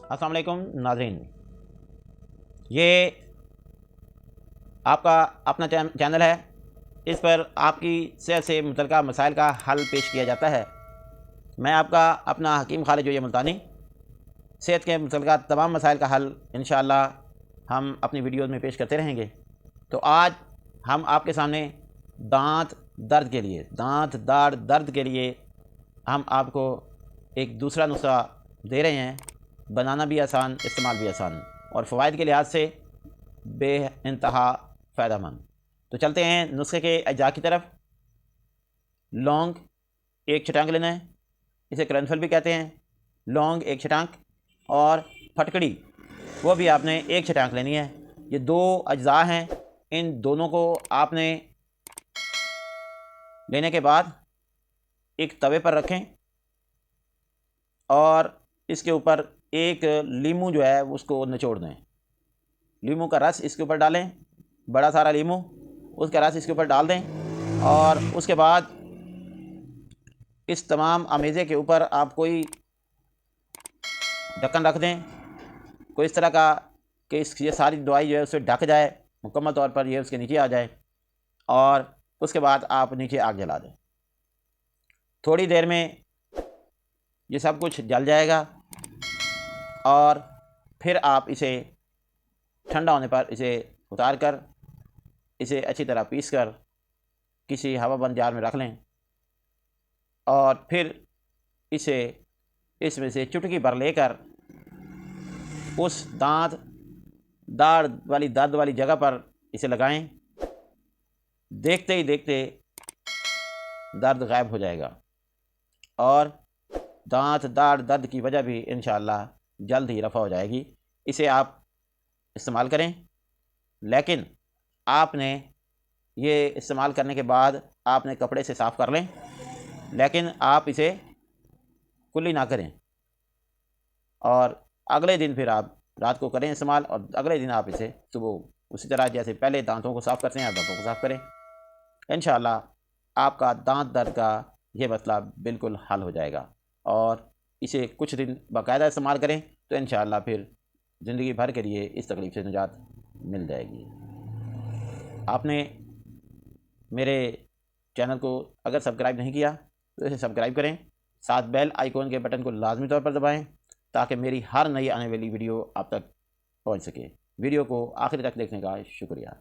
अस्सलाम वालेकुम नाज़रीन, ये आपका अपना चैनल है। इस पर आपकी सेहत से मुतल्लिक़ मसाइल का हल पेश किया जाता है। मैं आपका अपना हकीम खालिद जोया मुल्तानी सेहत के मुतल्लिक़ तमाम मसाइल का हल इंशाअल्लाह हम अपनी वीडियोज़ में पेश करते रहेंगे। तो आज हम आपके सामने दांत दाढ़ दर्द के लिए हम आपको एक दूसरा नुस्खा दे रहे हैं। बनाना भी आसान, इस्तेमाल भी आसान और फ़वाइद के लिहाज से बेइंतहा फ़ायदेमंद। तो चलते हैं नुस्खे के अज्जा की तरफ। लौंग एक छटांक लेना है, इसे करनफल भी कहते हैं। लौंग एक छटांक और फटकड़ी वो भी आपने एक छटांक लेनी है। ये दो अज्जा हैं, इन दोनों को आपने लेने के बाद एक तवे पर रखें और इसके ऊपर एक लीमू जो है उसको निचोड़ दें। लीमू का रस इसके ऊपर डालें, बड़ा सारा लीमू, उसका रस इसके ऊपर डाल दें और उसके बाद इस तमाम अमेज़े के ऊपर आप कोई ढक्कन रख दें, कोई इस तरह का कि ये सारी दवाई जो है उससे ढक जाए, मुकम्मल तौर पर ये उसके नीचे आ जाए और उसके बाद आप नीचे आग जला दें। थोड़ी देर में ये सब कुछ जल जाएगा और फिर आप इसे ठंडा होने पर इसे उतार कर इसे अच्छी तरह पीस कर किसी हवाबंद जार में रख लें और फिर इसे इसमें से चुटकी भर लेकर उस दाढ़ वाली दर्द वाली जगह पर इसे लगाएं। देखते ही देखते दर्द गायब हो जाएगा और दाढ़ दर्द की वजह भी इंशाअल्लाह जल्द ही रफ़ा हो जाएगी। इसे आप इस्तेमाल करें, लेकिन आपने ये इस्तेमाल करने के बाद आपने कपड़े से साफ़ कर लें, लेकिन आप इसे कुल्ली ना करें और अगले दिन फिर आप रात को करें इस्तेमाल और अगले दिन आप इसे सुबह उसी तरह जैसे पहले दांतों को साफ़ करते हैं आप दांतों को साफ़ करें। इंशाअल्लाह आपका दांत दर्द का ये मसला बिल्कुल हल हो जाएगा और इसे कुछ दिन बाकायदा इस्तेमाल करें तो इंशाअल्लाह फिर ज़िंदगी भर के लिए इस तकलीफ़ से निजात मिल जाएगी। आपने मेरे चैनल को अगर सब्सक्राइब नहीं किया तो इसे सब्सक्राइब करें, साथ बेल आइकॉन के बटन को लाजमी तौर पर दबाएं ताकि मेरी हर नई आने वाली वीडियो आप तक पहुंच सके। वीडियो को आखिर तक देखने का शुक्रिया।